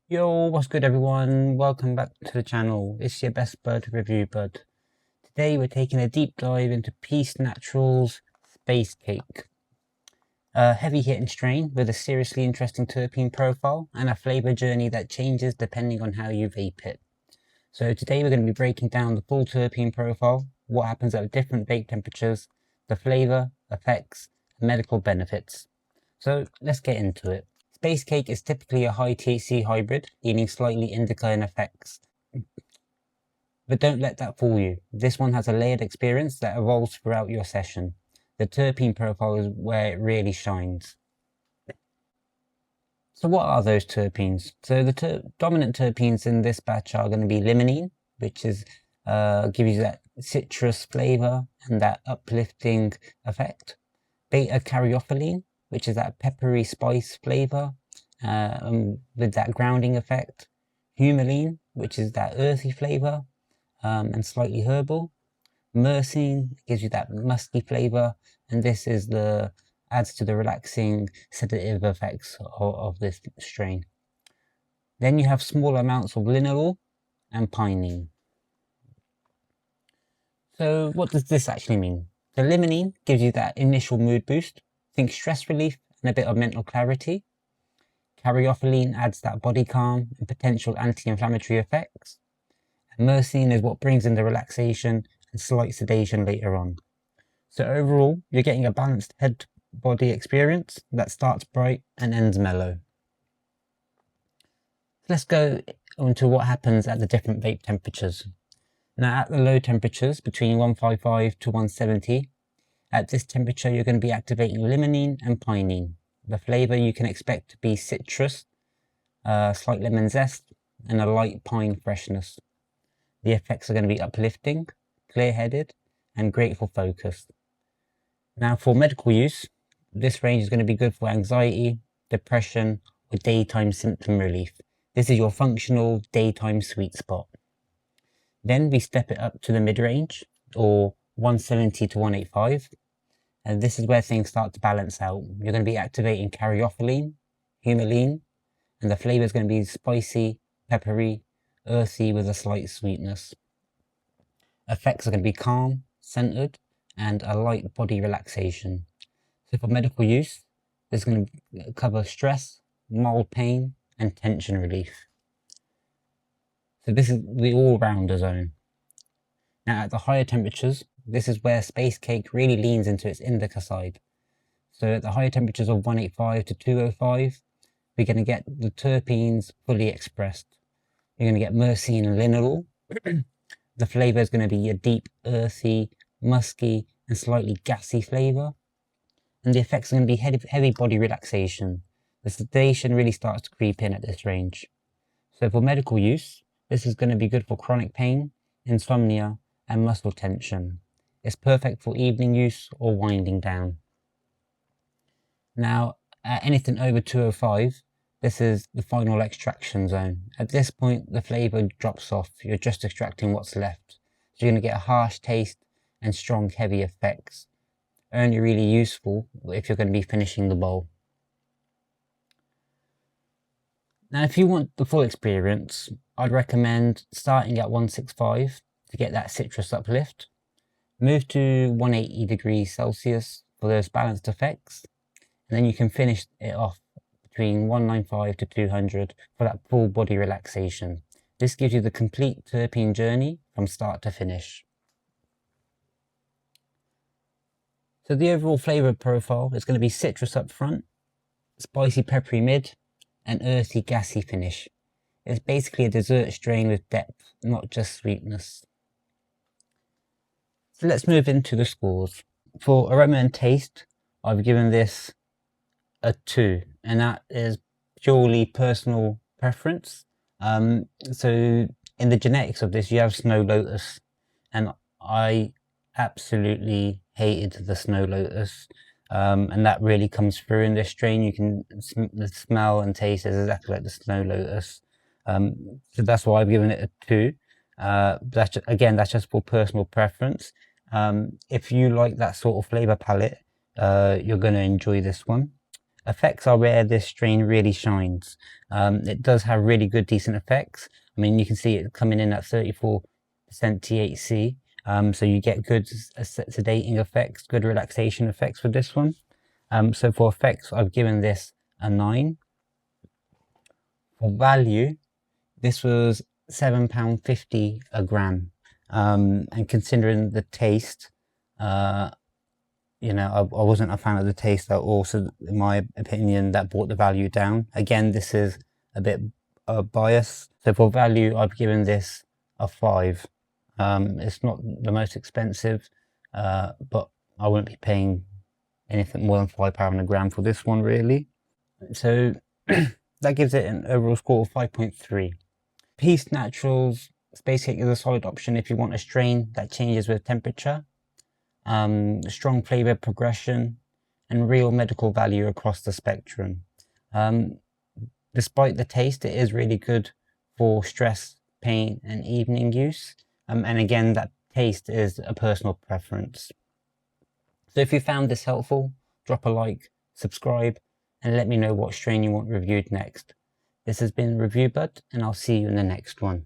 Yo, what's good everyone? Welcome back to the channel. It's your best bud review bud. Today we're taking a deep dive into Peace Naturals Space Cake. A heavy hitting strain with a seriously interesting terpene profile and a flavour journey that changes depending on how you vape it. So today we're going to be breaking down the full terpene profile, what happens at different vape temperatures, the flavour, effects, and medical benefits. So let's get into it. Space Cake is typically a high THC hybrid, leaning slightly indica in effects. But don't let that fool you. This one has a layered experience that evolves throughout your session. The terpene profile is where it really shines. So what are those terpenes? So the dominant terpenes in this batch are going to be limonene, which is give you that citrus flavour and that uplifting effect. Beta caryophyllene, which is that peppery spice flavour with that grounding effect. Humulene, which is that earthy flavour and slightly herbal. Myrcene gives you that musky flavour, and this is adds to the relaxing sedative effects of this strain. Then you have small amounts of linalool and pinene. So what does this actually mean? The limonene gives you that initial mood boost, think stress relief and a bit of mental clarity. Caryophyllene adds that body calm and potential anti-inflammatory effects. And myrcene is what brings in the relaxation and slight sedation later on. So overall, you're getting a balanced head-body experience that starts bright and ends mellow. Let's go on to what happens at the different vape temperatures. Now at the low temperatures, between 155 to 170, at this temperature you're going to be activating limonene and pinene. The flavour you can expect to be citrus, slight lemon zest, and a light pine freshness. The effects are going to be uplifting, clear-headed, and grateful focused. Now for medical use, this range is going to be good for anxiety, depression, or daytime symptom relief. This is your functional daytime sweet spot. Then we step it up to the mid-range, or 170 to 185. And this is where things start to balance out. You're going to be activating caryophyllene, humulene, and the flavour is going to be spicy, peppery, earthy with a slight sweetness. Effects are going to be calm, centered, and a light body relaxation. So for medical use, this is going to cover stress, mild pain, and tension relief. So this is the all-rounder zone. Now at the higher temperatures, this is where Space Cake really leans into its indica side. So at the higher temperatures of 185 to 205, we're going to get the terpenes fully expressed. You're going to get myrcene and linalool. The flavour is going to be a deep, earthy, musky, and slightly gassy flavour. And the effects are going to be heavy body relaxation. The sedation really starts to creep in at this range. So for medical use, this is going to be good for chronic pain, insomnia, and muscle tension. It's perfect for evening use or winding down. Now, at anything over 205, this is the final extraction zone. At this point, the flavour drops off. You're just extracting what's left. So you're going to get a harsh taste and strong, heavy effects. Only really useful if you're going to be finishing the bowl. Now, if you want the full experience, I'd recommend starting at 165 to get that citrus uplift. Move to 180 degrees Celsius for those balanced effects. And then you can finish it off between 195 to 200 for that full body relaxation. This gives you the complete terpene journey from start to finish. So the overall flavour profile is going to be citrus up front, spicy peppery mid, and earthy gassy finish. It's basically a dessert strain with depth, not just sweetness. So let's move into the scores. For aroma and taste, I've given this a 2, and that is purely personal preference. So in the genetics of this, you have Snow Lotus, and I absolutely hated the Snow Lotus, and that really comes through in this strain. You can smell and taste it exactly like the Snow Lotus. So that's why I've given it a 2. That's just for personal preference. If you like that sort of flavour palette, you're going to enjoy this one. Effects are where this strain really shines. It does have really good, decent effects. I mean, you can see it coming in at 34% THC. So you get good sedating effects, good relaxation effects with this one. So for effects, I've given this a 9. For value, this was £7.50 a gram. And considering the taste, you know, I wasn't a fan of the taste at all, so in my opinion that brought the value down. Again, this is a bit biased, so for value I've given this a 5. It's not the most expensive, but I wouldn't be paying anything more than £5 a gram for this one really. So that gives it an overall score of 5.3. Peace Naturals Space Cake is a solid option if you want a strain that changes with temperature. Strong flavor progression and real medical value across the spectrum. Despite the taste, it is really good for stress, pain and evening use. And again, that taste is a personal preference. So if you found this helpful, drop a like, subscribe and let me know what strain you want reviewed next. This has been Review Bud and I'll see you in the next one.